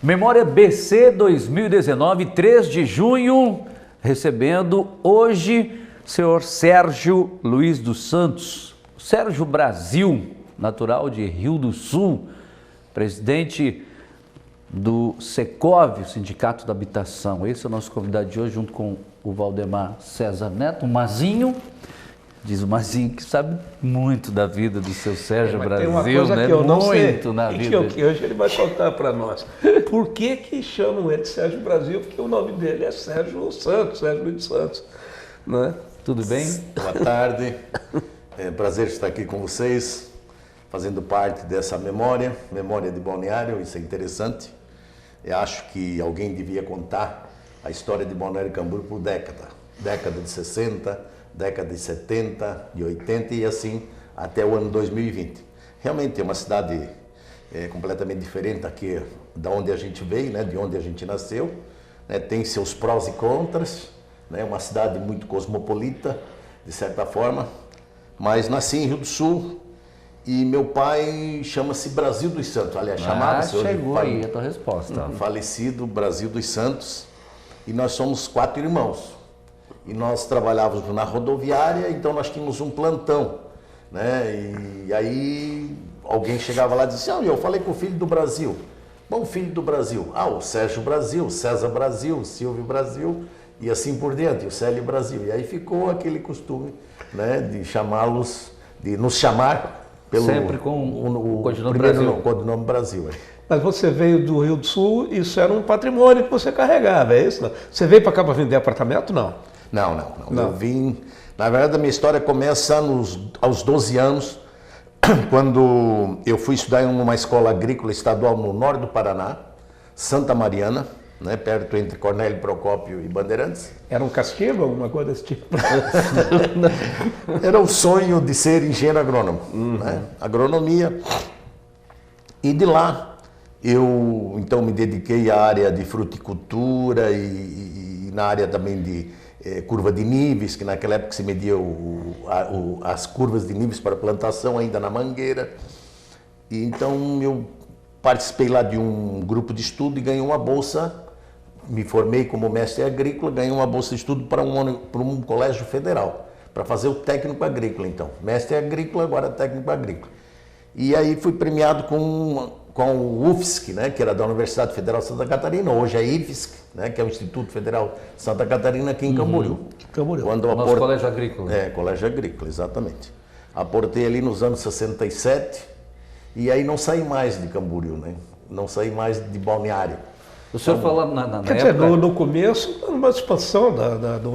Memória BC 2019, 3 de junho, recebendo hoje o senhor Sérgio Luiz dos Santos, Sérgio Brasil, natural de Rio do Sul, presidente do Secov, Sindicato da Habitação. Esse é o nosso convidado de hoje, junto com o Valdemar César Neto, o Mazinho. Diz o Mazinho que sabe muito da vida do seu Sérgio Brasil, tem uma coisa né? Que eu não muito sei, na vida. que hoje ele vai contar para nós. Por que chamam ele de Sérgio Brasil? Porque o nome dele é Sérgio Santos, Sérgio Luiz Santos. Né? Tudo bem? Boa tarde, é um prazer estar aqui com vocês, fazendo parte dessa memória de Balneário. Isso é interessante. Eu acho que alguém devia contar a história de Balneário Camboriú por década de 60, década de 70, de 80 e assim até o ano 2020. Realmente é uma cidade completamente diferente aqui da onde a gente veio, né, de onde a gente nasceu, né, tem seus prós e contras, né, uma cidade muito cosmopolita, de certa forma, mas nasci em Rio do Sul e meu pai chama-se Brasil dos Santos, aliás, chamava-se hoje. Chegou aí a tua resposta. Falecido Brasil dos Santos, e nós somos 4 irmãos. E nós trabalhávamos na rodoviária, então nós tínhamos um plantão, né? E aí alguém chegava lá e dizia, eu falei com o filho do Brasil. Bom, filho do Brasil. O Sérgio Brasil, César Brasil, o Silvio Brasil e assim por diante, o Célio Brasil. E aí ficou aquele costume, né, de chamá-los, de nos chamar pelo sempre com o codinome primeiro Brasil. Codinome Brasil. Mas você veio do Rio do Sul, isso era um patrimônio que você carregava, é isso? Não? Você veio para cá para vender apartamento, não? Não. Eu vim... Na verdade, a minha história começa aos 12 anos, quando eu fui estudar em uma escola agrícola estadual no norte do Paraná, Santa Mariana, né, perto entre Cornélio Procópio e Bandeirantes. Era um castigo, alguma coisa desse tipo? Era o sonho de ser engenheiro agrônomo, né? Agronomia. E de lá, eu então me dediquei à área de fruticultura e na área também de curva de níveis, que naquela época se media as curvas de níveis para plantação ainda na mangueira. E então eu participei lá de um grupo de estudo e ganhei uma bolsa, me formei como mestre agrícola, ganhei uma bolsa de estudo para um colégio federal, para fazer o técnico agrícola então. Mestre agrícola, agora técnico agrícola. E aí fui premiado com o UFSC, né, que era da Universidade Federal de Santa Catarina, hoje é IFSC, né, que é o Instituto Federal de Santa Catarina, aqui em Camboriú. Camboriú. Nosso colégio agrícola. Colégio agrícola, exatamente. Aportei ali nos anos 67 e aí não saí mais de Camboriú, né? Não saí mais de Balneário. O senhor falou na Quer época... dizer, no começo, uma expansão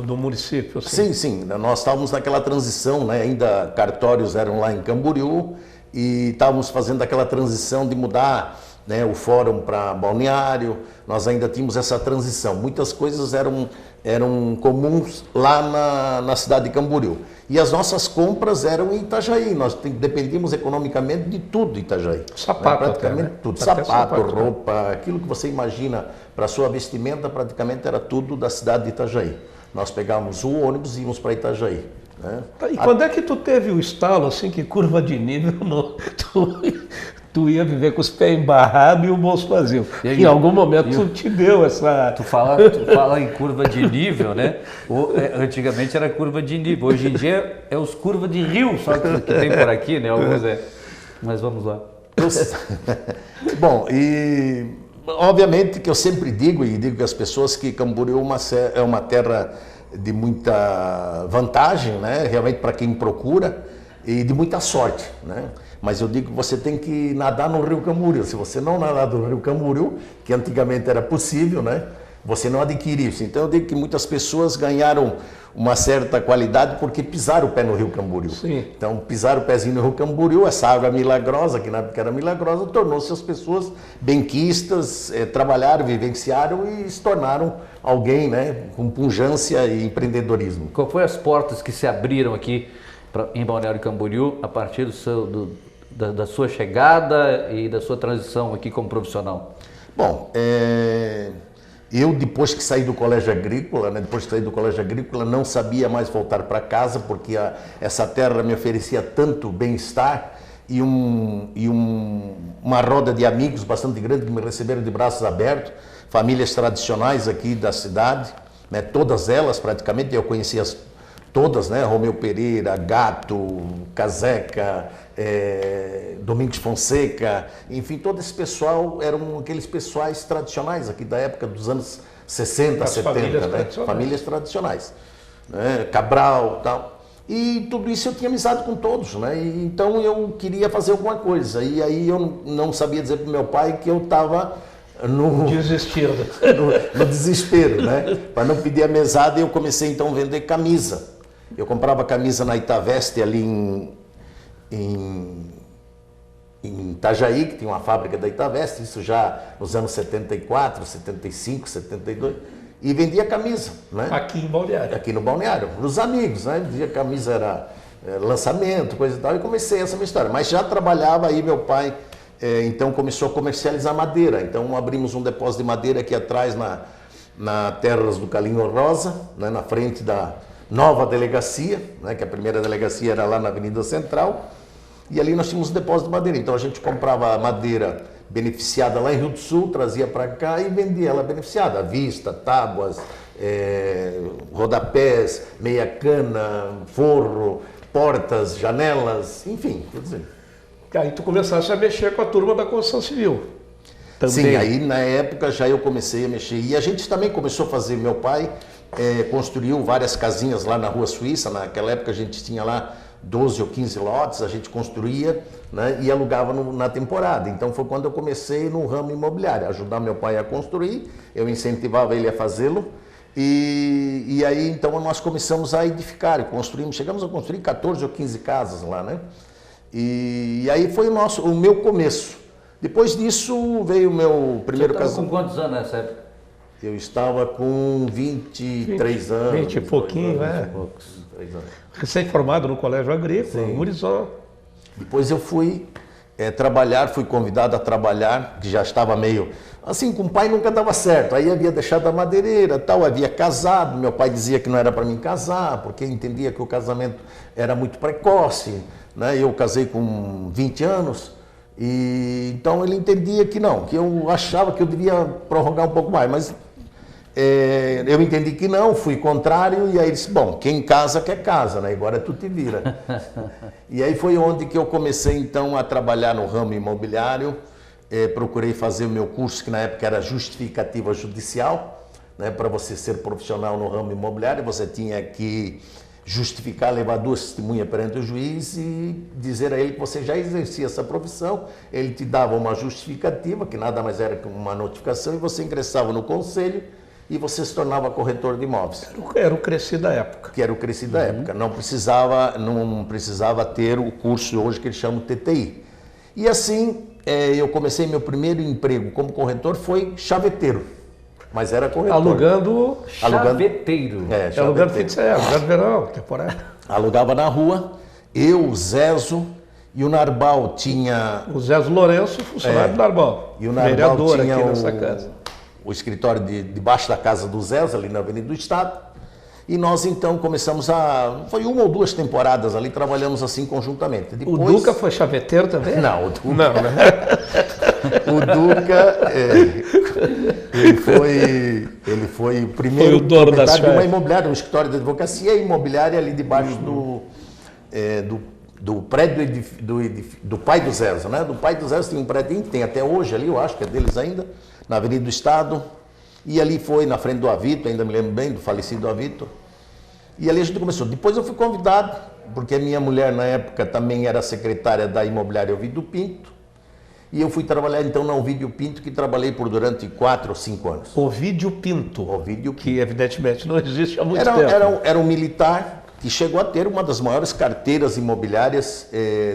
do município. Assim. Sim. Nós estávamos naquela transição, né? Ainda cartórios eram lá em Camboriú e estávamos fazendo aquela transição de mudar, né, o fórum para Balneário. Nós ainda tínhamos essa transição. Muitas coisas eram comuns lá na cidade de Camboriú. E as nossas compras eram em Itajaí. Nós dependíamos economicamente de tudo de Itajaí. Sapato, praticamente até, né? tudo. Até Sapato, roupa, aquilo que você imagina para sua vestimenta, praticamente era tudo da cidade de Itajaí. Nós pegávamos o ônibus e íamos para Itajaí. Né? E quando é que tu teve o estalo, assim, que curva de nível, tu ia viver com os pés embarrados e o bolso vazio? Em algum momento tu te deu essa... Tu fala em curva de nível, né? Antigamente era curva de nível, hoje em dia é os curvas de rio, só que tem por aqui, né? Alguns Mas vamos lá. Bom, e obviamente que eu sempre digo às pessoas que Camboriú é uma terra de muita vantagem, né? Realmente para quem procura, e de muita sorte, né? Mas eu digo que você tem que nadar no Rio Camboriú. Se você não nadar no Rio Camboriú, que antigamente era possível, né, você não adquire isso. Então eu digo que muitas pessoas ganharam uma certa qualidade porque pisaram o pé no Rio Camboriú. Sim. Então pisaram o pezinho no Rio Camboriú, essa água milagrosa, que na época era milagrosa, tornou-se as pessoas benquistas, trabalharam, vivenciaram e se tornaram alguém, né, com pujança e empreendedorismo. Qual foi as portas que se abriram aqui em Balneário Camboriú a partir da sua chegada e da sua transição aqui como profissional? Bom, eu depois que saí do colégio agrícola, não sabia mais voltar para casa porque essa terra me oferecia tanto bem-estar uma roda de amigos bastante grande que me receberam de braços abertos, famílias tradicionais aqui da cidade, né, todas elas praticamente, eu conhecia todas, né, Romeu Pereira, Gato, Caseca, Domingos Fonseca, enfim, todo esse pessoal eram aqueles pessoais tradicionais aqui da época dos anos 60, As 70, famílias né? tradicionais. Famílias tradicionais, né? Cabral, tal. E tudo isso eu tinha amizade com todos, né? E, então eu queria fazer alguma coisa. E aí eu não sabia dizer para o meu pai que eu estava Desistindo. no desespero, né? Para não pedir a mesada, eu comecei então a vender camisa. Eu comprava camisa na Itaveste ali em Itajaí, que tinha uma fábrica da Itaveste, isso já nos anos 74, 75, 72, e vendia camisa, né? Aqui em Balneário. Aqui no balneário, os amigos, né? Dizia que a camisa era lançamento, coisa e tal, e comecei essa minha história. Mas já trabalhava aí, meu pai, então começou a comercializar madeira. Então abrimos um depósito de madeira aqui atrás na Terras do Calinho Rosa, né? Na frente da nova delegacia, né? Que a primeira delegacia era lá na Avenida Central, e ali nós tínhamos um depósito de madeira. Então a gente comprava madeira beneficiada lá em Rio do Sul, trazia para cá e vendia ela beneficiada, à vista, tábuas, rodapés, meia cana, forro, portas, janelas, enfim, quer dizer. Aí tu começaste a mexer com a turma da construção civil. Também. Sim, aí na época já eu comecei a mexer. E a gente também começou a fazer, meu pai construiu várias casinhas lá na Rua Suíça, naquela época a gente tinha lá 12 ou 15 lotes, a gente construía, né, e alugava na temporada. Então foi quando eu comecei no ramo imobiliário, ajudar meu pai a construir, eu incentivava ele a fazê-lo, e aí então nós começamos a edificar, chegamos a construir 14 ou 15 casas lá, né? E aí foi o meu começo. Depois disso veio o meu primeiro casamento. Com quantos anos nessa época? Eu estava com 23 anos. 20 e pouquinho, Poucos. 23 anos. Recém-formado no Colégio Agrícola, em Murizó. Depois eu fui trabalhar, fui convidado a trabalhar, que já estava meio... Assim, com o pai nunca dava certo. Aí havia deixado a madeireira, tal, havia casado. Meu pai dizia que não era para mim casar, porque entendia que o casamento era muito precoce, né? Eu casei com 20 anos, e então ele entendia que não, que eu achava que eu devia prorrogar um pouco mais, mas eu entendi que não, fui contrário, e aí ele disse, bom, quem casa quer casa, né? Agora tu te vira. E aí foi onde que eu comecei então a trabalhar no ramo imobiliário, procurei fazer o meu curso, que na época era justificativa judicial, né? Para você ser profissional no ramo imobiliário, você tinha que justificar, levar 2 testemunhas perante o juiz e dizer a ele que você já exercia essa profissão. Ele te dava uma justificativa, que nada mais era que uma notificação, e você ingressava no conselho e você se tornava corretor de imóveis. Era o crescido da época. Que era o crescido da época. Não precisava ter o curso hoje que eles chamam TTI. E assim, eu comecei meu primeiro emprego como corretor, foi chaveteiro. Mas era corretor. Alugando Chaveteiro. alugando fim de semana, alugando verão, temporada. Alugava na rua, eu, o Zezo e o Narbal tinha... O Zé Lourenço, funcionário do Narbal. E o Narbal vereador tinha aqui nessa casa. o escritório debaixo da casa do Zezo, ali na Avenida do Estado. E nós então começamos foi 1 ou 2 temporadas ali, trabalhamos assim conjuntamente. Depois... O Duca foi chaveteiro também? Não, o Duca... Não, né? O Duca, ele foi o primeiro Foi o dono da proprietário de uma chaves. imobiliária, um escritório de advocacia imobiliária ali debaixo do prédio do pai do Zezo, né? Do pai do Zezo tem um prédio, tem até hoje ali, eu acho que é deles ainda, na Avenida do Estado, e ali foi na frente do Avito, ainda me lembro bem, do falecido Avito, e ali a gente começou. Depois eu fui convidado, porque a minha mulher na época também era secretária da imobiliária Ovidio Pinto, e eu fui trabalhar então na Ovidio Pinto, que trabalhei durante 4 ou 5 anos. Ovidio Pinto, Ovidio Pinto. que evidentemente não existe há muito tempo. Era um militar que chegou a ter uma das maiores carteiras imobiliárias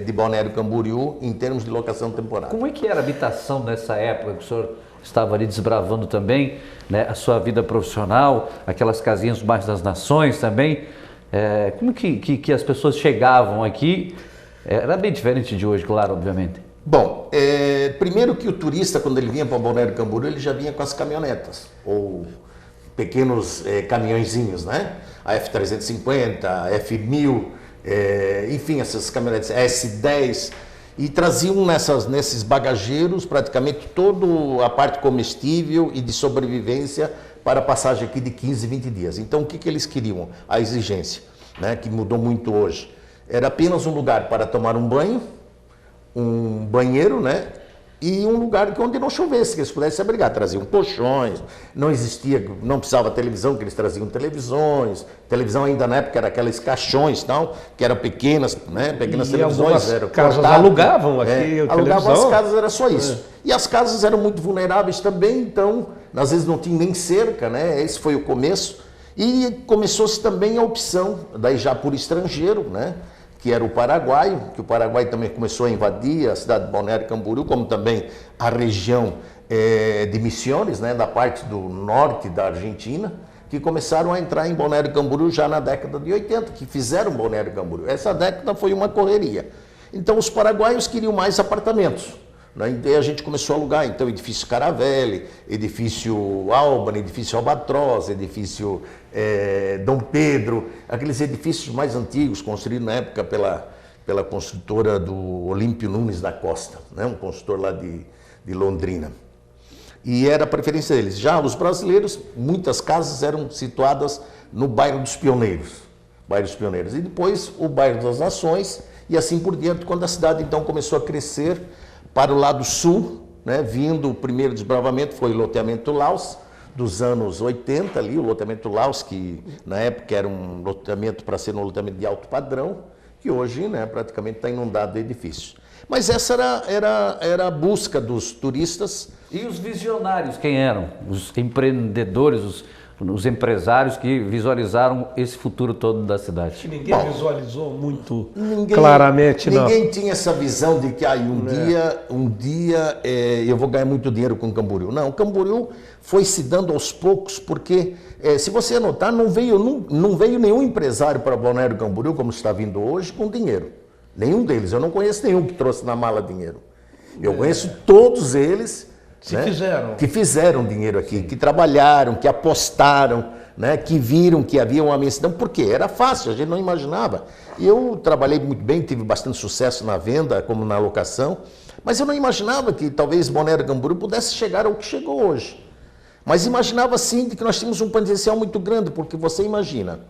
de Balneário Camboriú em termos de locação temporária. Como é que era a habitação nessa época que o senhor estava ali desbravando também, né, a sua vida profissional, aquelas casinhas do bairro das Nações também? Como que as pessoas chegavam aqui? Era bem diferente de hoje, claro, obviamente. Bom, primeiro que o turista, quando ele vinha para Balneário Camboriú, ele já vinha com as caminhonetas, ou pequenos caminhõezinhos, né? A F350, a F1000, enfim, essas caminhonetas, a S10. e traziam nesses bagageiros praticamente toda a parte comestível e de sobrevivência para a passagem aqui de 15, 20 dias. Então, o que eles queriam? A exigência, né, que mudou muito hoje. Era apenas um lugar para tomar um banho, um banheiro, né, e um lugar onde não chovesse, que eles pudessem abrigar. Traziam colchões, não existia, não precisava televisão, que eles traziam televisões. Televisão ainda na época era aqueles caixões, tal, que eram pequenas, né? Pequenas televisões. Eram casas alugavam aqui a alugavam televisão. as casas, era só isso. E as casas eram muito vulneráveis também, então, às vezes não tinha nem cerca, né? Esse foi o começo. E começou-se também a opção, daí já por estrangeiro, né? Que era o Paraguai, que o Paraguai também começou a invadir a cidade de Balneário Camboriú, como também a região de Misiones, né, da parte do norte da Argentina, que começaram a entrar em Balneário Camboriú já na década de 80, que fizeram Balneário Camboriú. Essa década foi uma correria. Então os paraguaios queriam mais apartamentos, né? E daí a gente começou a alugar, então edifício Caravelli, edifício Albany, edifício Albatroz, edifício Dom Pedro, aqueles edifícios mais antigos, construídos na época pela construtora do Olímpio Nunes da Costa, né? Um construtor lá de Londrina. E era a preferência deles. Já os brasileiros, muitas casas eram situadas no bairro dos Pioneiros. E depois o bairro das Nações e assim por diante, quando a cidade então começou a crescer para o lado sul, né? Vindo o primeiro desbravamento foi o loteamento Laus, dos anos 80 ali, o loteamento Laus, que na época era um loteamento para ser um loteamento de alto padrão, que hoje, né, praticamente está inundado de edifícios. Mas essa era a busca dos turistas. E os visionários, quem eram? Os empreendedores, os empresários que visualizaram esse futuro todo da cidade. Ninguém visualizou muito claramente, não. Ninguém tinha essa visão de que um dia eu vou ganhar muito dinheiro com Camboriú. Não, Camboriú foi se dando aos poucos, porque se você notar, não veio nenhum empresário para Balneário Camboriú, como está vindo hoje, com dinheiro. Nenhum deles. Eu não conheço nenhum que trouxe na mala dinheiro. Eu conheço todos eles que fizeram dinheiro aqui, que trabalharam, que apostaram, né, que viram que havia uma imensidão, porque era fácil, a gente não imaginava. Eu trabalhei muito bem, tive bastante sucesso na venda, como na locação, mas eu não imaginava que talvez Balneário Camboriú pudesse chegar ao que chegou hoje. Mas imaginava sim de que nós tínhamos um potencial muito grande, porque você imagina,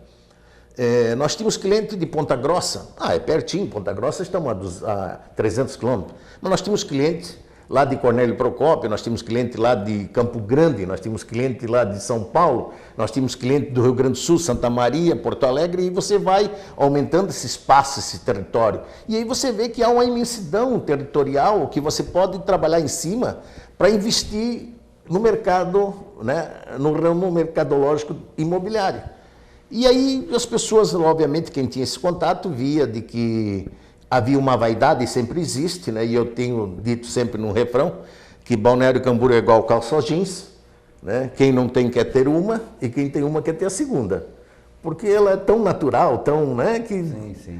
nós tínhamos cliente de Ponta Grossa, é pertinho, Ponta Grossa estamos a 300 quilômetros, mas nós tínhamos cliente lá de Cornélio Procópio, nós tínhamos cliente lá de Campo Grande, nós tínhamos cliente lá de São Paulo, nós tínhamos cliente do Rio Grande do Sul, Santa Maria, Porto Alegre, e você vai aumentando esse espaço, esse território. E aí você vê que há uma imensidão territorial que você pode trabalhar em cima para investir no mercado, né, no ramo mercadológico imobiliário. E aí as pessoas, obviamente, quem tinha esse contato, via de que havia uma vaidade, e sempre existe, né? E eu tenho dito sempre num refrão, que Balneário Camboriú é igual calça jeans, né? Quem não tem quer ter uma, e quem tem uma quer ter a segunda. Porque ela é tão natural, tão, né, que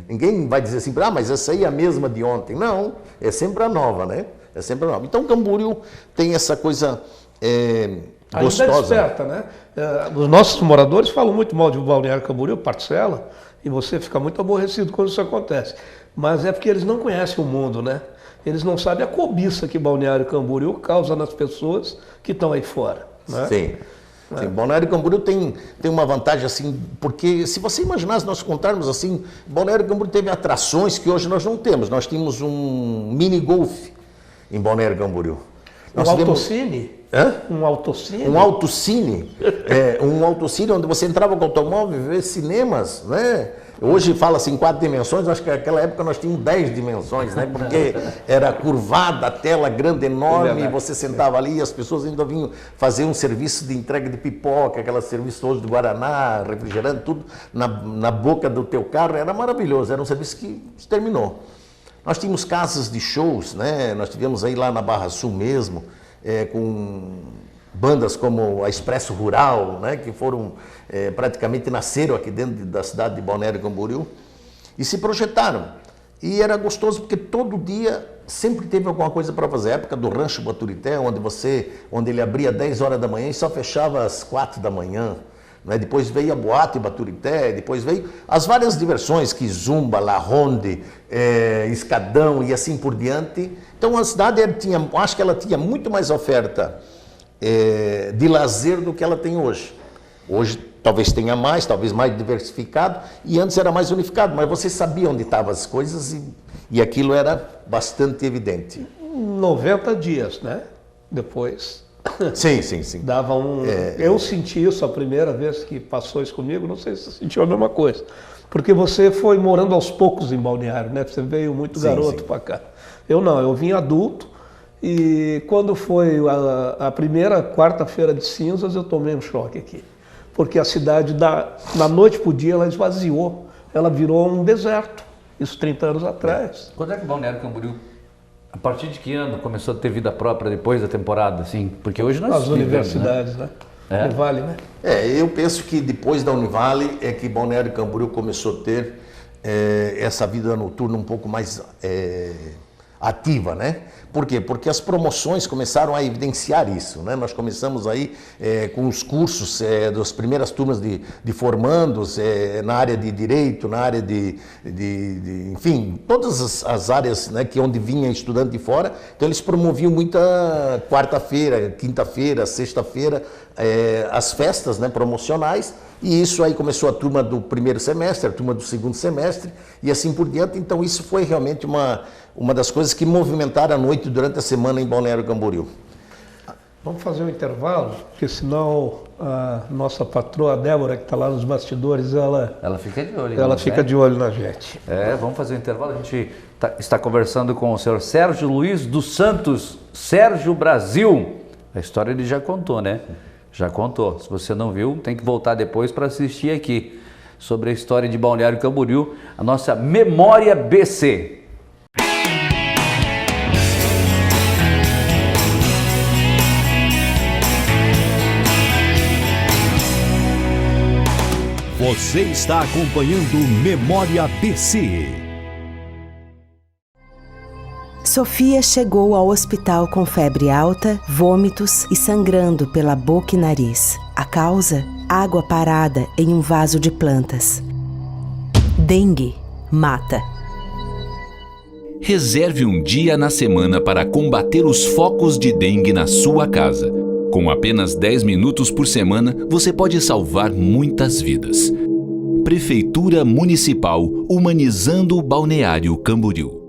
ninguém vai dizer assim, mas essa aí é a mesma de ontem. Não, é sempre a nova, né? É sempre a nova. Então Camboriú tem essa coisa gostosa. Ainda desperta, né? Os nossos moradores falam muito mal de Balneário Camboriú, parcela, e você fica muito aborrecido quando isso acontece. Mas é porque eles não conhecem o mundo, né? Eles não sabem a cobiça que Balneário Camboriú causa nas pessoas que estão aí fora, né? Sim. Balneário Camboriú tem uma vantagem assim, porque se você imaginar, se nós contarmos assim, Balneário Camboriú teve atrações que hoje nós não temos. Nós tínhamos um mini golf em Balneário Camboriú. Um autocine? Um autocine? Um autocine. Um autocine onde você entrava com o automóvel e vê cinemas, né? Hoje fala-se em 4 dimensões, acho que naquela época nós tínhamos 10 dimensões, né? Porque era curvada, a tela grande, enorme, e você sentava ali e as pessoas ainda vinham fazer um serviço de entrega de pipoca, aquele serviço hoje de Guaraná, refrigerante, tudo na boca do teu carro, era maravilhoso, era um serviço que se terminou. Nós tínhamos casas de shows, né? Nós tivemos aí lá na Barra Sul mesmo, com bandas como a Expresso Rural, né, que foram praticamente nasceram aqui dentro da cidade de Balneário Camboriú e se projetaram. E era gostoso porque todo dia sempre teve alguma coisa para fazer. A época do Rancho Baturité, onde ele abria 10 horas da manhã e só fechava às 4 da manhã. né? Depois veio a boate Baturité, depois veio as várias diversões que Zumba, La Ronde, Escadão e assim por diante. Então a cidade acho que ela tinha muito mais oferta de lazer do que ela tem hoje. Hoje talvez tenha mais, talvez mais diversificado, e antes era mais unificado, mas você sabia onde estavam as coisas e aquilo era bastante evidente. 90 dias, né? Depois. Sim, sim, sim. Dava eu senti isso a primeira vez que passou isso comigo, não sei se você sentiu a mesma coisa. Porque você foi morando aos poucos em Balneário, né? Você veio muito garoto para cá. Eu não, eu vim adulto e quando foi a primeira quarta-feira de cinzas eu tomei um choque aqui. Porque a cidade, da noite para o dia, ela esvaziou, ela virou um deserto, isso 30 anos atrás. Quando é que o Balneário Camboriú, a partir de que ano começou a ter vida própria depois da temporada, assim? Porque hoje nós as universidades, né? Univale, né? Eu penso que depois da Univale é que Balneário Camboriú começou a ter essa vida noturna um pouco mais ativa, né? Por quê? Porque as promoções começaram a evidenciar isso, né? Nós começamos aí com os cursos das primeiras turmas de formandos na área de direito, na área enfim, todas as áreas, né, que onde vinha estudante de fora. Então eles promoviam muita quarta-feira, quinta-feira, sexta-feira, as festas, né, promocionais. E isso aí começou a turma do primeiro semestre, a turma do segundo semestre e assim por diante. Então isso foi realmente uma das coisas que movimentaram a noite durante a semana em Balneário Camboriú. Vamos fazer um intervalo, porque senão a nossa patroa, a Débora, que está lá nos bastidores, ela fica de olho. Ela fica de olho na gente. Vamos fazer um intervalo. A gente está conversando com o senhor Sérgio Luiz dos Santos, Sérgio Brasil. A história ele já contou, né? Já contou. Se você não viu, tem que voltar depois para assistir aqui sobre a história de Balneário Camboriú, a nossa Memória BC. Você está acompanhando Memória BC. Sofia chegou ao hospital com febre alta, vômitos e sangrando pela boca e nariz. A causa? Água parada em um vaso de plantas. Dengue mata. Reserve um dia na semana para combater os focos de dengue na sua casa. Com apenas 10 minutos por semana, você pode salvar muitas vidas. Prefeitura Municipal Humanizando o Balneário Camboriú.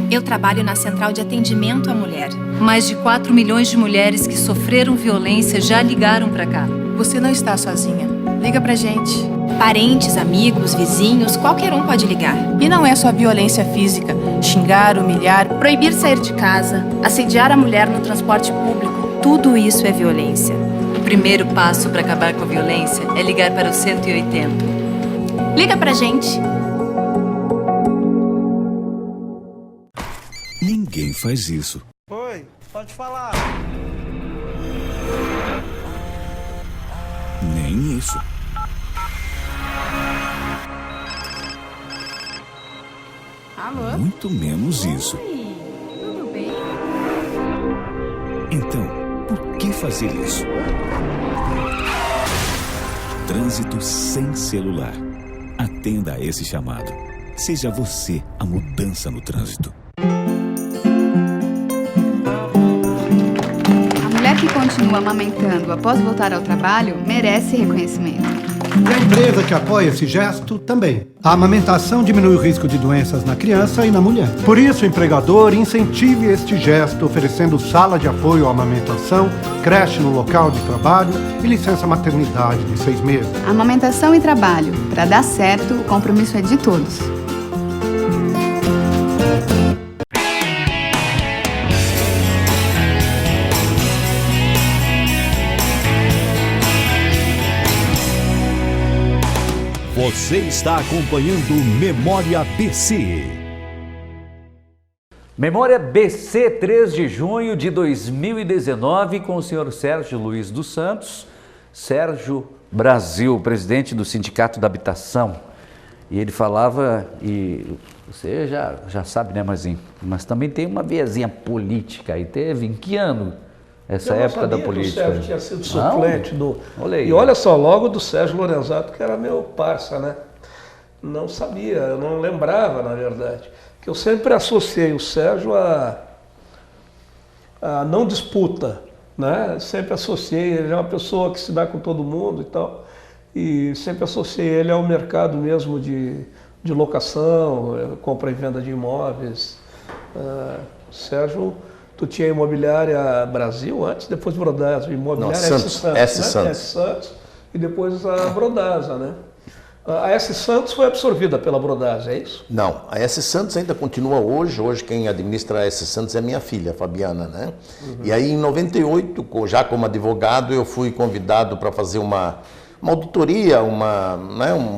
Eu trabalho na Central de Atendimento à Mulher. Mais de 4 milhões de mulheres que sofreram violência já ligaram para cá. Você não está sozinha. Liga pra gente. Parentes, amigos, vizinhos, qualquer um pode ligar. E não é só violência física. Xingar, humilhar, proibir sair de casa, assediar a mulher no transporte público. Tudo isso é violência. O primeiro passo para acabar com a violência é ligar para o 180. Liga pra gente. Ninguém faz isso. Oi, pode falar. Nem isso. Alô? Muito menos isso. Oi, tudo bem? Então, por que fazer isso? Trânsito sem celular. Atenda a esse chamado. Seja você a mudança no trânsito. A mulher que continua amamentando após voltar ao trabalho merece reconhecimento. E a empresa que apoia esse gesto também. A amamentação diminui o risco de doenças na criança e na mulher. Por isso, o empregador incentive este gesto, oferecendo sala de apoio à amamentação, creche no local de trabalho e licença maternidade de 6 meses. Amamentação e trabalho. Para dar certo, o compromisso é de todos. Você está acompanhando Memória BC. Memória BC, 3 de junho de 2019, com o senhor Sérgio Luiz dos Santos, Sérgio Brasil, presidente do Sindicato da Habitação. E ele falava, e você já sabe, né, Marzinho? Mas também tem uma veiazinha política aí. Teve em que ano essa Eu não época da sabia que política. o Sérgio tinha sido suplente do... Olha aí. E olha só, logo do Sérgio Lorenzato, que era meu parça, né? Não sabia, eu não lembrava, na verdade. Que eu sempre associei o Sérgio a não disputa, né? Sempre associei, ele é uma pessoa que se dá com todo mundo e tal. E sempre associei ele ao mercado mesmo de locação, compra e venda de imóveis. Sérgio, tu tinha a Imobiliária Brasil antes, depois Brodasa, Imobiliária Santos, S. Santos, S. né? S. Santos, e depois a Brodasa, né? A S. Santos foi absorvida pela Brodasa, é isso? Não, a S. Santos ainda continua hoje. Hoje quem administra a S. Santos é minha filha, a Fabiana, né? E aí em 98, já como advogado, eu fui convidado para fazer uma auditoria, uma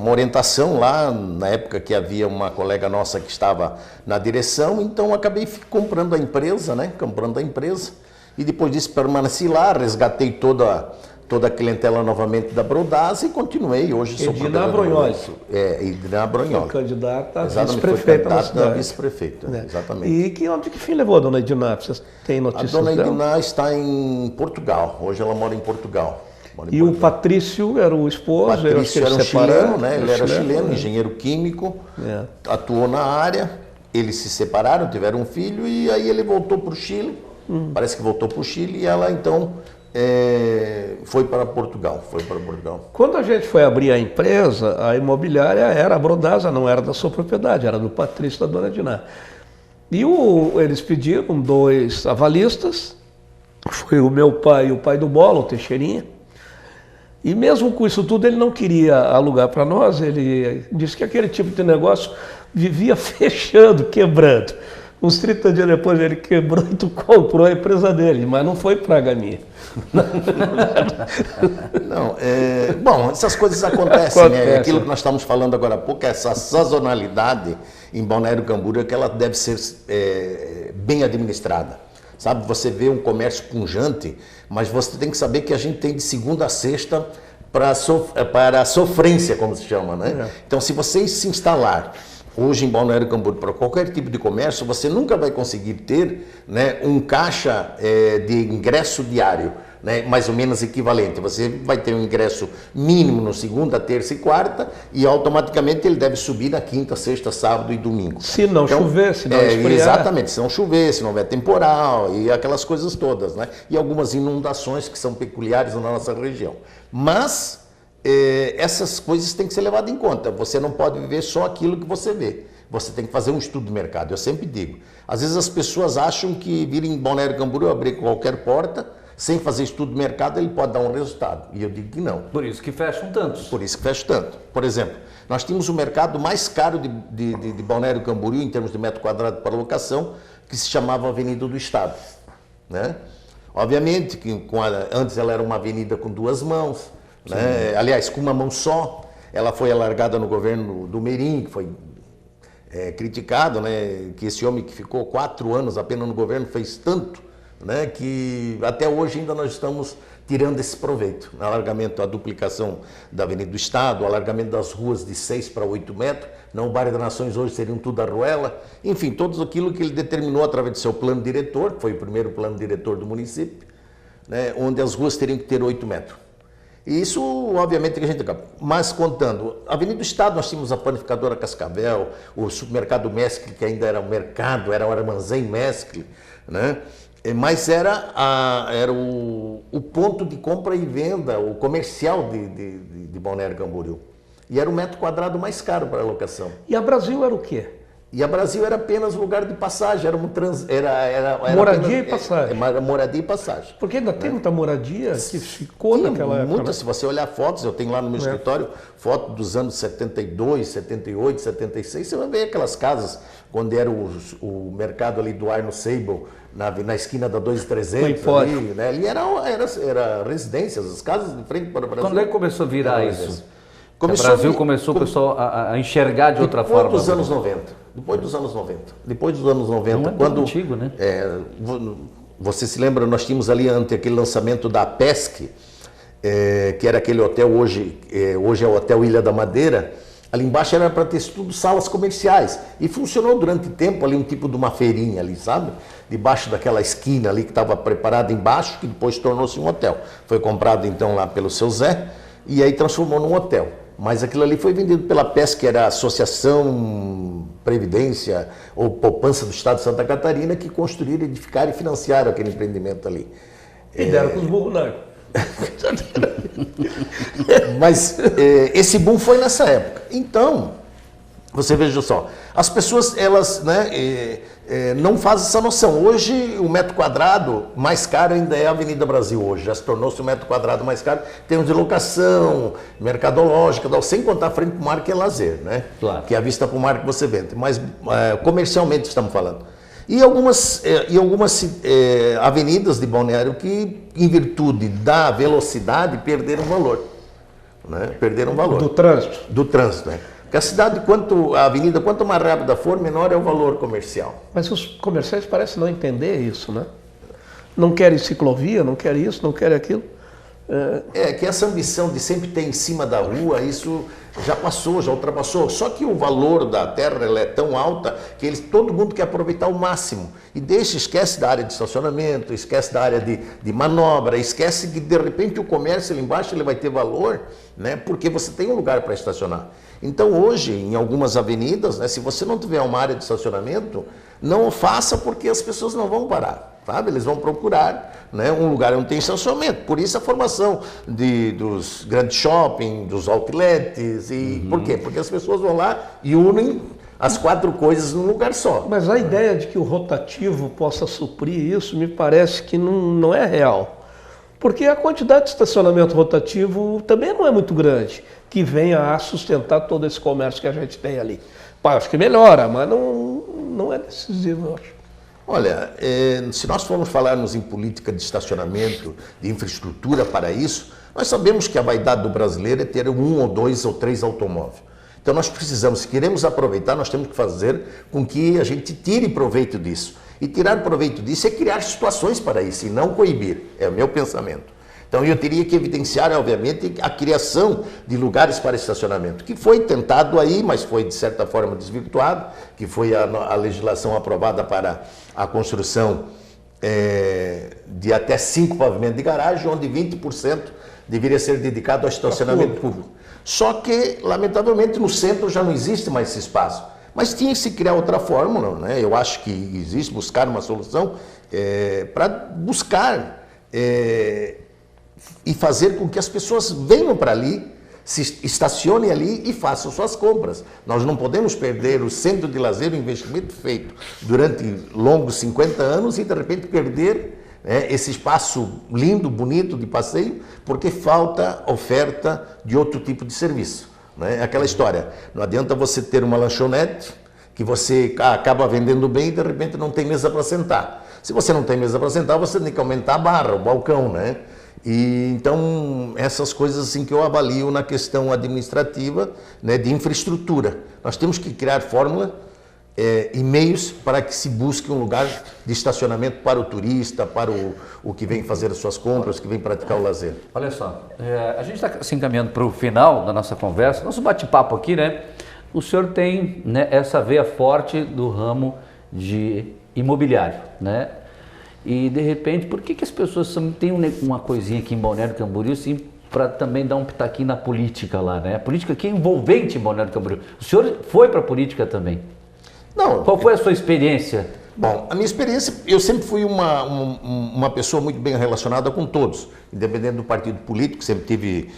orientação lá, na época que havia uma colega nossa que estava na direção, então acabei comprando a empresa, né? Comprando a empresa, e depois disso permaneci lá, resgatei toda a clientela novamente da Brodasa e continuei. Hoje sou Edina Brognoli. Edina Brognoli. Foi candidata a Exatamente, vice-prefeita foi da cidade. vice-prefeita, exatamente. E que fim levou a dona Edina? Vocês têm A notícias dona dela? Edina está em Portugal. Hoje ela mora em Portugal. E o Patrício era o esposo? O Patrício era um chileno, né? Ele era chileno, né? engenheiro químico, atuou na área, eles se separaram, tiveram um filho e aí ele voltou para o Chile, parece que voltou para o Chile e ela então foi para Portugal. Quando a gente foi abrir a empresa, a imobiliária era a Brodasa, não era da sua propriedade, era do Patrício e da dona Diná. E eles pediram 2 avalistas, foi o meu pai e o pai do Bola, o Teixeirinha. E mesmo com isso tudo, ele não queria alugar para nós, ele disse que aquele tipo de negócio vivia fechando, quebrando. Uns 30 dias depois ele quebrou e tu comprou a empresa dele, mas não foi praga minha. Não, bom, essas coisas acontecem, né? Aquilo que nós estamos falando agora há pouco, essa sazonalidade em Balneário Camboriú, que ela deve ser bem administrada. Sabe, você vê um comércio pujante, mas você tem que saber que a gente tem de segunda a sexta para a sofrência, como se chama, né? Então, se você se instalar hoje em Balneário Camboriú para qualquer tipo de comércio, você nunca vai conseguir ter, né, um caixa de ingresso diário, né, mais ou menos equivalente. Você vai ter um ingresso mínimo no segunda, terça e quarta e automaticamente ele deve subir na quinta, sexta, sábado e domingo. Se não chover, se não esfriar. Exatamente, se não chover, se não houver temporal e aquelas coisas todas, né? E algumas inundações que são peculiares na nossa região. Mas essas coisas têm que ser levadas em conta. Você não pode viver só aquilo que você vê. Você tem que fazer um estudo de mercado. Eu sempre digo. Às vezes as pessoas acham que vir em Balneário Camboriú, abrir qualquer porta, sem fazer estudo de mercado, ele pode dar um resultado. E eu digo que não. Por isso que fecham tantos. Por isso que fecha tanto. Por exemplo, nós tínhamos o mercado mais caro de Balneário Camboriú, em termos de metro quadrado para locação, que se chamava Avenida do Estado, né? Obviamente que antes ela era uma avenida com 2 mãos, né? Aliás, com uma mão só. Ela foi alargada no governo do Merim, que foi criticado, né? Que esse homem que ficou 4 anos apenas no governo fez tanto, né, que até hoje ainda nós estamos tirando esse proveito. O alargamento, a duplicação da Avenida do Estado, o alargamento das ruas de 6 para 8 metros, não o Bairro das Nações hoje seriam tudo arruela, enfim, tudo aquilo que ele determinou através do seu plano diretor, que foi o primeiro plano diretor do município, né, onde as ruas teriam que ter 8 metros. E isso, obviamente, que a gente acaba. Mas contando, a Avenida do Estado, nós tínhamos a panificadora Cascavel, o supermercado Mescle, que ainda era um mercado, era o armazém Mescle, né? Mas era o ponto de compra e venda, o comercial de Balneário Camboriú. E era o metro quadrado mais caro para a locação. E a Brasil era o quê? E a Brasil era apenas lugar de passagem, era moradia e passagem. Moradia e passagem. Porque ainda tem muita moradia que ficou naquela época. Muita, né? Se você olhar fotos, eu tenho lá no meu escritório, foto dos anos 72, 78, 76, você vai ver aquelas casas, quando era o mercado ali do Arno Seibel, na esquina da 2300, ali, né? Ali era residências, as casas de frente para o Brasil. Quando é que começou a virar isso? O Brasil começou o pessoal a enxergar de outra forma. Depois dos anos 90. Depois dos anos 90. Não é quando antigo, né? Você se lembra, nós tínhamos ali ante aquele lançamento da PESC, que era aquele hotel hoje é o Hotel Ilha da Madeira, Ali embaixo era para ter tudo salas comerciais. E funcionou durante tempo ali um tipo de uma feirinha ali, sabe? Debaixo daquela esquina ali que estava preparada embaixo, que depois tornou-se um hotel. Foi comprado então lá pelo seu Zé e aí transformou num hotel. Mas aquilo ali foi vendido pela PES, que era a Associação Previdência ou Poupança do Estado de Santa Catarina, que construíram, edificaram e financiaram aquele empreendimento ali. E deram com os burros na água. Mas esse boom foi nessa época. Então, você veja só, as pessoas elas não fazem essa noção. Hoje o metro quadrado mais caro ainda é a Avenida Brasil hoje, já se tornou-se o metro quadrado mais caro, termos de locação, mercadológica, sem contar a frente para o mar que é lazer, né? Claro. Que é a vista para o mar que você vende, mas comercialmente estamos falando. E algumas avenidas de Balneário que, em virtude da velocidade, perderam valor. Né? Perderam valor. Do trânsito? Do trânsito, né? Porque a cidade, a avenida, quanto mais rápida for, menor é o valor comercial. Mas os comerciantes parecem não entender isso, né? Não querem ciclovia, não querem isso, não querem aquilo. Que essa ambição de sempre ter em cima da rua, isso já passou, já ultrapassou. Só que o valor da terra ela é tão alta que todo mundo quer aproveitar o máximo. E esquece da área de estacionamento, esquece da área de manobra, esquece que de repente o comércio ali embaixo ele vai ter valor, né? Porque você tem um lugar para estacionar. Então hoje, em algumas avenidas, né, se você não tiver uma área de estacionamento, não o faça porque as pessoas não vão parar. Sabe? Eles vão procurar, né, um lugar onde tem estacionamento. Por isso a formação dos grandes shoppings, dos outlets. Por quê? Porque as pessoas vão lá e unem as 4 coisas num lugar só. Mas a ideia de que o rotativo possa suprir isso me parece que não é real. Porque a quantidade de estacionamento rotativo também não é muito grande, que venha a sustentar todo esse comércio que a gente tem ali. Acho que melhora, mas não é decisivo, eu acho. Olha, se nós formos falarmos em política de estacionamento, de infraestrutura para isso, nós sabemos que a vaidade do brasileiro é ter 1 ou 2 ou 3 automóveis. Então nós precisamos, se queremos aproveitar, nós temos que fazer com que a gente tire proveito disso. E tirar proveito disso é criar situações para isso e não coibir, é o meu pensamento. Então eu teria que evidenciar, obviamente, a criação de lugares para estacionamento, que foi tentado aí, mas foi de certa forma desvirtuado, que foi a legislação aprovada para a construção de até 5 pavimentos de garagem, onde 20% deveria ser dedicado ao estacionamento público. Só que, lamentavelmente, no centro já não existe mais esse espaço. Mas tinha que se criar outra fórmula, né? Eu acho que existe, buscar uma solução para buscar e fazer com que as pessoas venham para ali, se estacionem ali e façam suas compras. Nós não podemos perder o centro de lazer, o investimento feito durante longos 50 anos e de repente perder esse espaço lindo, bonito de passeio, porque falta oferta de outro tipo de serviço. Né? Aquela história, não adianta você ter uma lanchonete que você acaba vendendo bem e de repente não tem mesa para sentar. Se você não tem mesa para sentar, você tem que aumentar a barra, o balcão, né? E então essas coisas assim que eu avalio na questão administrativa, né, de infraestrutura. Nós temos que criar fórmula e meios para que se busque um lugar de estacionamento para o turista, para o que vem fazer as suas compras, que vem praticar o lazer. Olha só, a gente está se encaminhando para o final da nossa conversa, nosso bate-papo aqui, né? O senhor tem, né, essa veia forte do ramo de imobiliário, né? E de repente, por que as pessoas têm uma coisinha aqui em Balneário Camboriú, assim, para também dar um pitaquinho na política lá, né? A política aqui é envolvente em Balneário Camboriú. O senhor foi para a política também? Não. Qual foi a sua experiência? Bom, a minha experiência, eu sempre fui uma pessoa muito bem relacionada com todos, independente do partido político, sempre tive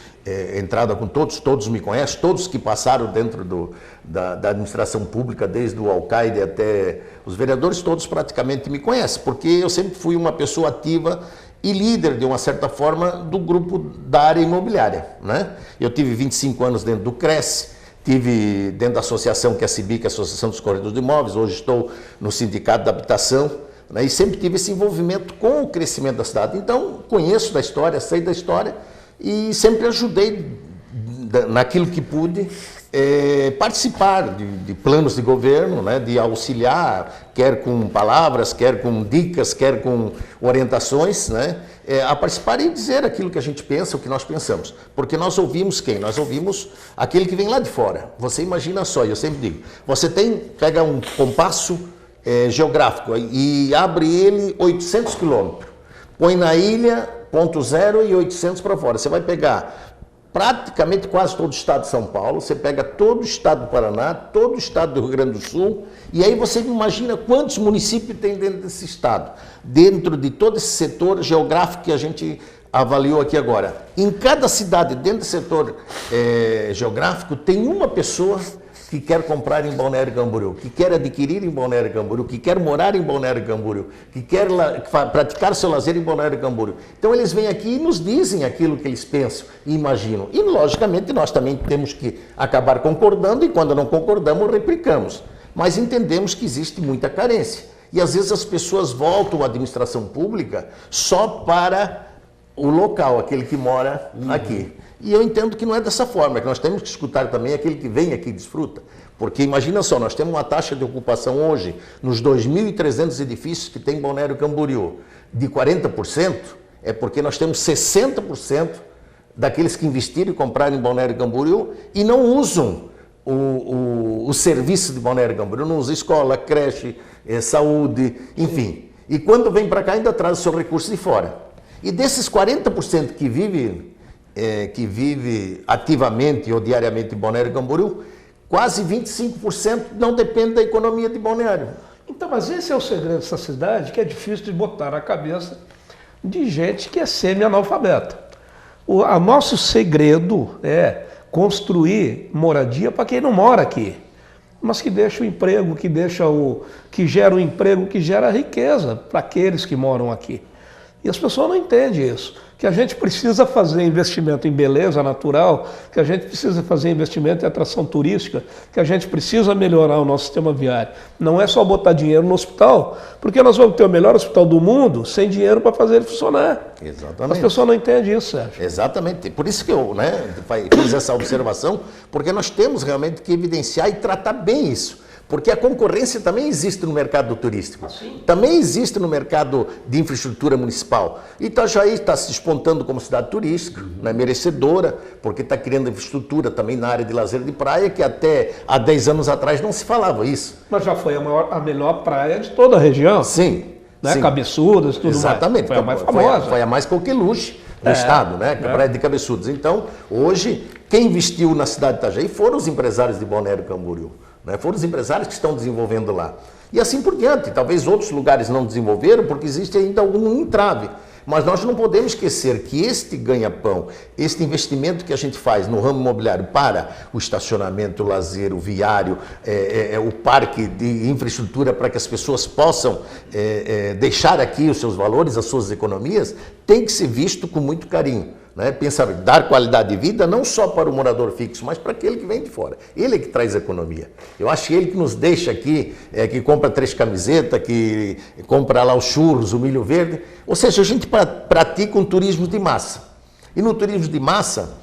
entrada com todos me conhecem, todos que passaram dentro da administração pública, desde o alcaide até os vereadores, todos praticamente me conhecem, porque eu sempre fui uma pessoa ativa e líder, de uma certa forma, do grupo da área imobiliária, né? Eu tive 25 anos dentro do CRES, tive dentro da associação que é a CIBIC, a Associação dos Corretores de Imóveis, hoje estou no Sindicato da Habitação, né, e sempre tive esse envolvimento com o crescimento da cidade. Então, conheço da história, sei da história e sempre ajudei naquilo que pude participar de planos de governo, né, de auxiliar, quer com palavras, quer com dicas, quer com orientações, né, a participar e dizer aquilo que a gente pensa, o que nós pensamos. Porque nós ouvimos quem? Nós ouvimos aquele que vem lá de fora. Você imagina só, eu sempre digo, você pega um compasso geográfico e abre ele 800 quilômetros, põe na ilha, ponto zero e 800 para fora. Você vai pegar praticamente quase todo o estado de São Paulo, você pega todo o estado do Paraná, todo o estado do Rio Grande do Sul, e aí você imagina quantos municípios tem dentro desse estado, dentro de todo esse setor geográfico que a gente avaliou aqui agora. Em cada cidade, dentro do setor geográfico, tem uma pessoa que quer comprar em Balneário Camboriú, que quer adquirir em Balneário Camboriú, que quer morar em Balneário Camboriú, que quer praticar seu lazer em Balneário Camboriú. Então eles vêm aqui e nos dizem aquilo que eles pensam e imaginam. E logicamente nós também temos que acabar concordando e quando não concordamos replicamos. Mas entendemos que existe muita carência. E às vezes as pessoas voltam à administração pública só para o local, aquele que mora aqui. E eu entendo que não é dessa forma, que nós temos que escutar também aquele que vem aqui e desfruta. Porque imagina só, nós temos uma taxa de ocupação hoje, nos 2.300 edifícios que tem em Balneário Camboriú, de 40%, é porque nós temos 60% daqueles que investiram e compraram em Balneário Camboriú e não usam o serviço de Balneário Camboriú, não usam escola, creche, saúde, enfim. E quando vem para cá ainda traz o seu recurso de fora. E desses 40% que vive ativamente ou diariamente em Balneário Camboriú, quase 25% não depende da economia de Balneário. Então, mas esse é o segredo dessa cidade, que é difícil de botar na cabeça de gente que é semi-analfabeta. O nosso segredo é construir moradia para quem não mora aqui, mas que deixa o emprego, que gera o emprego, que gera a riqueza para aqueles que moram aqui. E as pessoas não entendem isso, que a gente precisa fazer investimento em beleza natural, que a gente precisa fazer investimento em atração turística, que a gente precisa melhorar o nosso sistema viário. Não é só botar dinheiro no hospital, porque nós vamos ter o melhor hospital do mundo sem dinheiro para fazer ele funcionar. Exatamente. As pessoas não entendem isso, Sérgio. Exatamente. Por isso que eu fiz essa observação, porque nós temos realmente que evidenciar e tratar bem isso. Porque a concorrência também existe no mercado turístico, também existe no mercado de infraestrutura municipal. Itajaí está se despontando como cidade turística, né, merecedora, porque está criando infraestrutura também na área de lazer de praia, que até há 10 anos atrás não se falava isso. Mas já foi a melhor praia de toda a região. Sim. Né? Sim. Cabeçudas, tudo Exatamente. mais. Foi a mais famosa. Foi a mais coqueluche do estado, né? A praia de Cabeçudas. Então, hoje, quem investiu na cidade de Itajaí foram os empresários de Balneário Camboriú. Né? Foram os empresários que estão desenvolvendo lá. E assim por diante. Talvez outros lugares não desenvolveram porque existe ainda algum entrave. Mas nós não podemos esquecer que este ganha-pão, este investimento que a gente faz no ramo imobiliário para o estacionamento, o lazer, o viário, o parque de infraestrutura para que as pessoas possam deixar aqui os seus valores, as suas economias, tem que ser visto com muito carinho. Né? Pensar, dar qualidade de vida não só para o morador fixo, mas para aquele que vem de fora. Ele é que traz economia. Eu acho que ele que nos deixa aqui, que compra 3 camisetas, que compra lá os churros, o milho verde. Ou seja, a gente pratica um turismo de massa. E no turismo de massa,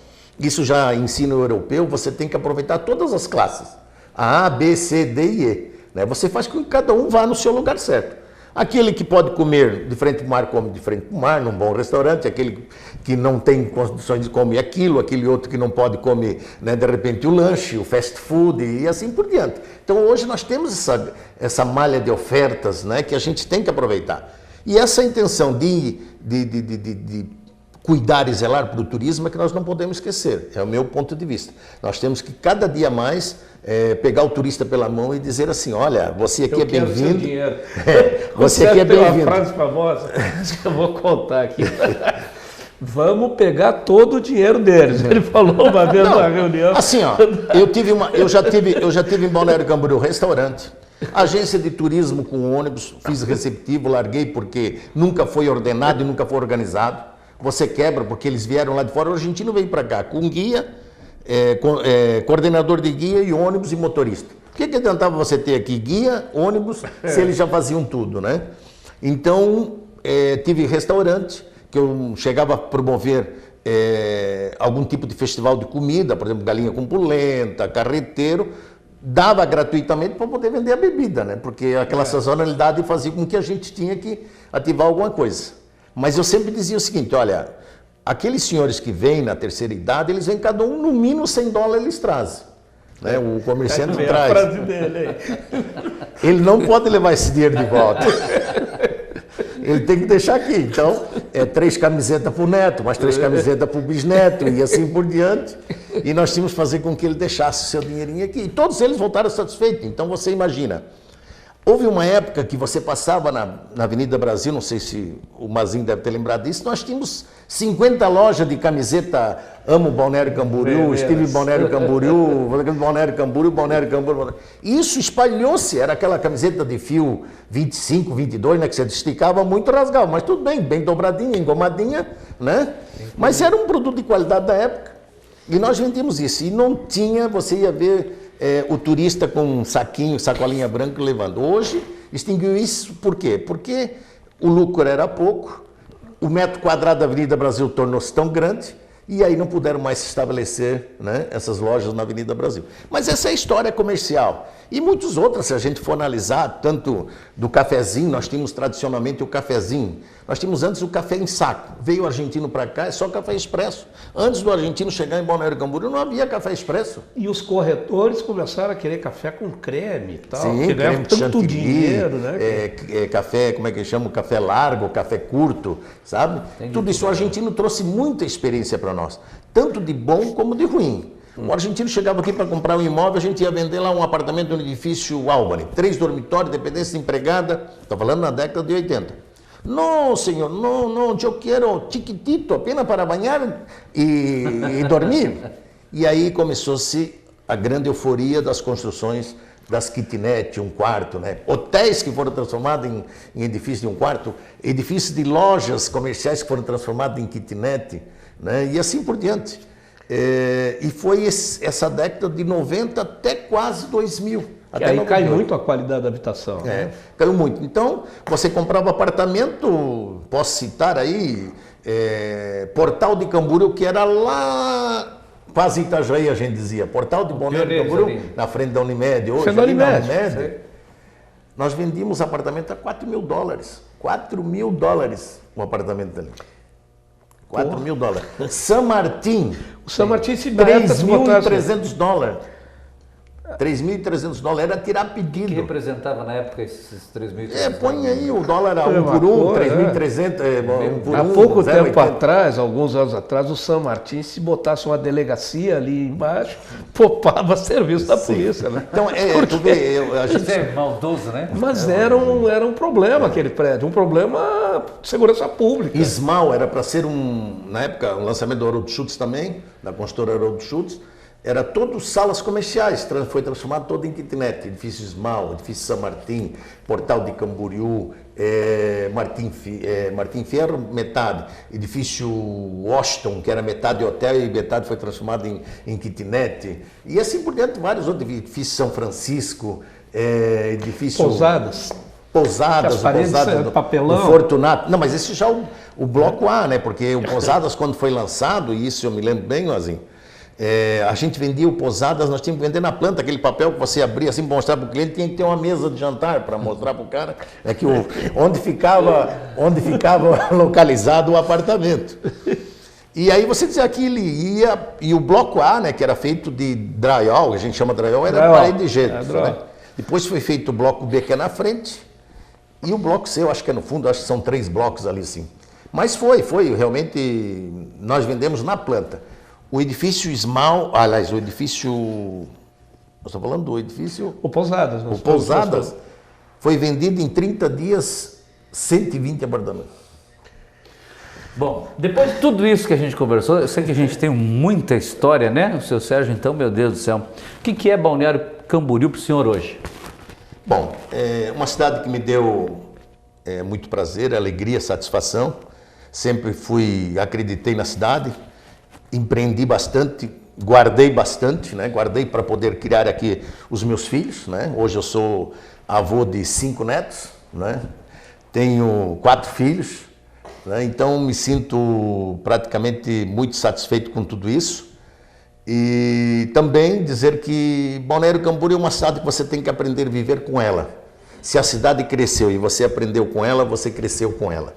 isso já ensino europeu, você tem que aproveitar todas as classes. A, B, C, D e E. Né? Você faz com que cada um vá no seu lugar certo. Aquele que pode comer de frente para o mar, come de frente para o mar, num bom restaurante. Aquele que não tem condições de comer aquilo, aquele outro que não pode comer, né, de repente, o lanche, o fast food e assim por diante. Então, hoje nós temos essa malha de ofertas, né, que a gente tem que aproveitar. E essa intenção de cuidar e zelar para o turismo é que nós não podemos esquecer, é o meu ponto de vista. Nós temos que cada dia mais pegar o turista pela mão e dizer assim, olha, você aqui é bem-vindo. Você aqui é bem-vindo. Tem uma frase famosa que eu vou contar aqui. Vamos pegar todo o dinheiro deles. Ele falou uma vez na reunião. Assim, ó, eu já tive em Balneário Camboriú restaurante, agência de turismo com ônibus, fiz receptivo, larguei porque nunca foi ordenado e nunca foi organizado. Você quebra porque eles vieram lá de fora, o argentino veio para cá com guia, coordenador de guia e ônibus e motorista. O que adiantava você ter aqui guia, ônibus, se eles já faziam tudo, né? Então, tive restaurante, que eu chegava a promover algum tipo de festival de comida, por exemplo, galinha com polenta, carreteiro, dava gratuitamente para poder vender a bebida, né? Porque aquela sazonalidade fazia com que a gente tinha que ativar alguma coisa. Mas eu sempre dizia o seguinte, olha, aqueles senhores que vêm na terceira idade, eles vêm cada um, no mínimo $100 eles trazem. Né? O comerciante traz. A frase dele, ele não pode levar esse dinheiro de volta. Ele tem que deixar aqui. Então, 3 camisetas para o neto, mais 3 camisetas para o bisneto e assim por diante. E nós tínhamos que fazer com que ele deixasse o seu dinheirinho aqui. E todos eles voltaram satisfeitos. Então, você imagina. Houve uma época que você passava na Avenida Brasil, não sei se o Mazinho deve ter lembrado disso, nós tínhamos 50 lojas de camiseta Amo Balneário Camboriú, Estive Balneário Camboriú, Balneário Camboriú, Balneário Camboriú. Isso espalhou-se, era aquela camiseta de fio 25, 22, né, que você esticava muito, rasgava, mas tudo bem, bem dobradinha, engomadinha, né? Mas era um produto de qualidade da época. E nós vendíamos isso. E não tinha, você ia ver o turista com um saquinho, sacolinha branca levando. Hoje, extinguiu isso por quê? Porque o lucro era pouco, o metro quadrado da Avenida Brasil tornou-se tão grande, e aí não puderam mais se estabelecer, né, essas lojas na Avenida Brasil. Mas essa é a história comercial. E muitas outras, se a gente for analisar, tanto do cafezinho, nós tínhamos tradicionalmente o cafezinho. Nós tínhamos antes o café em saco. Veio o argentino para cá, é só café expresso. Antes do argentino chegar em Balneário Camboriú, não havia café expresso. E os corretores começaram a querer café com creme e tal. Sim, que ganhavam tanto dinheiro, né? Café, como é que chama? Café largo, café curto, sabe? Tudo isso o argentino trouxe muita experiência para nós. Tanto de bom como de ruim. O argentino chegava aqui para comprar um imóvel, a gente ia vender lá um apartamento no edifício Albany. 3 dormitórios, dependência empregada, estou falando na década de 80. Não, senhor, não, eu quero chiquitito, apenas para banhar e dormir. E aí começou-se a grande euforia das construções das kitnet, um quarto, né? Hotéis que foram transformados em edifícios de um quarto, edifícios de lojas comerciais que foram transformados em kitnet, né? E assim por diante. E foi essa década de 90 até quase 2000. Até aí cai muito a qualidade da habitação. Né? Caiu muito. Então, você comprava apartamento, posso citar aí, Portal de Camboriú, que era lá, quase Itajaí, a gente dizia. Portal de Balneário Camboriú, na frente da Unimed. Hoje, ali na Unimed, nós vendíamos apartamento a $4.000. $4.000 o apartamento ali. $4.000. San Martín. O San Martín se barato, $3.300. $3.300 era tirar pedido. O que representava na época esses 3.300? Põe aí o dólar a 1 por 1, 3.300, 1 por 1. Há pouco tempo atrás, alguns anos atrás, o San Martín, se botasse uma delegacia ali embaixo, poupava serviço da polícia, né? Então, tu vê, a gente... é maldoso, né? Mas era um problema aquele prédio, um problema de segurança pública. Ismal era para ser na época, um lançamento do Haroldo Schultz também, da construtora Haroldo Schultz. Era todas salas comerciais, foi transformado todo em kitnet, edifício Ismal, edifício San Martín, Portal de Camboriú, Martim Fierro, metade, edifício Washington, que era metade hotel e metade foi transformado em kitnet, e assim por diante, vários outros edifícios, São Francisco, edifício... Pousadas, do papelão. Fortunato. Não, mas esse já é o bloco A, né? Porque o Pousadas, quando foi lançado, e isso eu me lembro bem, Ozinho, a gente vendia o Pousadas, nós tínhamos que vender na planta, aquele papel que você abria assim para mostrar para o cliente, tinha que ter uma mesa de jantar para mostrar para o cara onde ficava localizado o apartamento. E aí você dizia que ele ia, e o bloco A, né, que era feito de drywall, a gente chama drywall, era parede de jeito. Né? Depois foi feito o bloco B, que é na frente, e o bloco C, eu acho que é no fundo, acho que são 3 blocos ali sim. Mas foi, realmente, nós vendemos na planta. O edifício Ismal, aliás, o edifício... Nós estamos falando do edifício... O Pousadas. O Pousadas foi vendido em 30 dias, 120 apartamentos. Bom, depois de tudo isso que a gente conversou, eu sei que a gente tem muita história, né? O seu Sérgio, então, meu Deus do céu. O que é Balneário Camboriú para o senhor hoje? Bom, é uma cidade que me deu muito prazer, alegria, satisfação. Sempre acreditei na cidade. Empreendi bastante, guardei bastante, né? Guardei para poder criar aqui os meus filhos, né? Hoje eu sou avô de 5 netos, né? Tenho 4 filhos, né? Então me sinto praticamente muito satisfeito com tudo isso. E também dizer que Balneário Camboriú é uma cidade que você tem que aprender a viver com ela. Se a cidade cresceu e você aprendeu com ela, você cresceu com ela.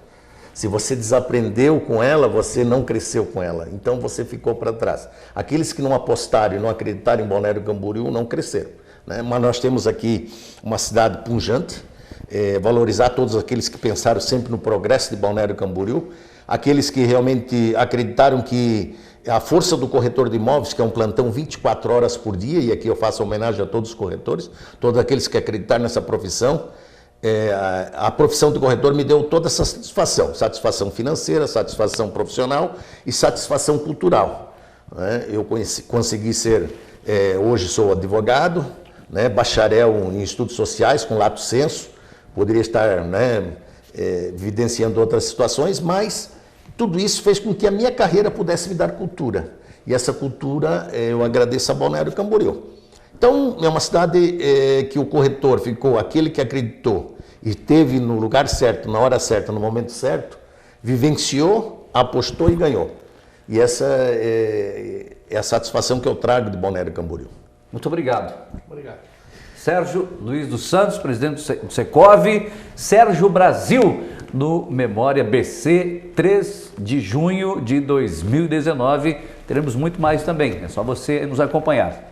Se você desaprendeu com ela, você não cresceu com ela. Então você ficou para trás. Aqueles que não apostaram e não acreditaram em Balneário Camboriú não cresceram, né? Mas nós temos aqui uma cidade pujante, valorizar todos aqueles que pensaram sempre no progresso de Balneário Camboriú, aqueles que realmente acreditaram que a força do corretor de imóveis, que é um plantão 24 horas por dia, e aqui eu faço homenagem a todos os corretores, todos aqueles que acreditaram nessa profissão. A profissão de corretor me deu toda essa satisfação, satisfação financeira, satisfação profissional e satisfação cultural, né? Eu consegui ser, hoje sou advogado, né, bacharel em estudos sociais com lato sensu, poderia estar, né, vivenciando outras situações, mas tudo isso fez com que a minha carreira pudesse me dar cultura. E essa cultura eu agradeço a Balneário Camboriú. Então, é uma cidade que o corretor ficou, aquele que acreditou e esteve no lugar certo, na hora certa, no momento certo, vivenciou, apostou e ganhou. E essa é a satisfação que eu trago de Balneário Camboriú. Muito obrigado. Obrigado. Sérgio Luiz dos Santos, presidente do Secov. Sérgio Brasil, no Memória BC, 3 de junho de 2019. Teremos muito mais também, é só você nos acompanhar.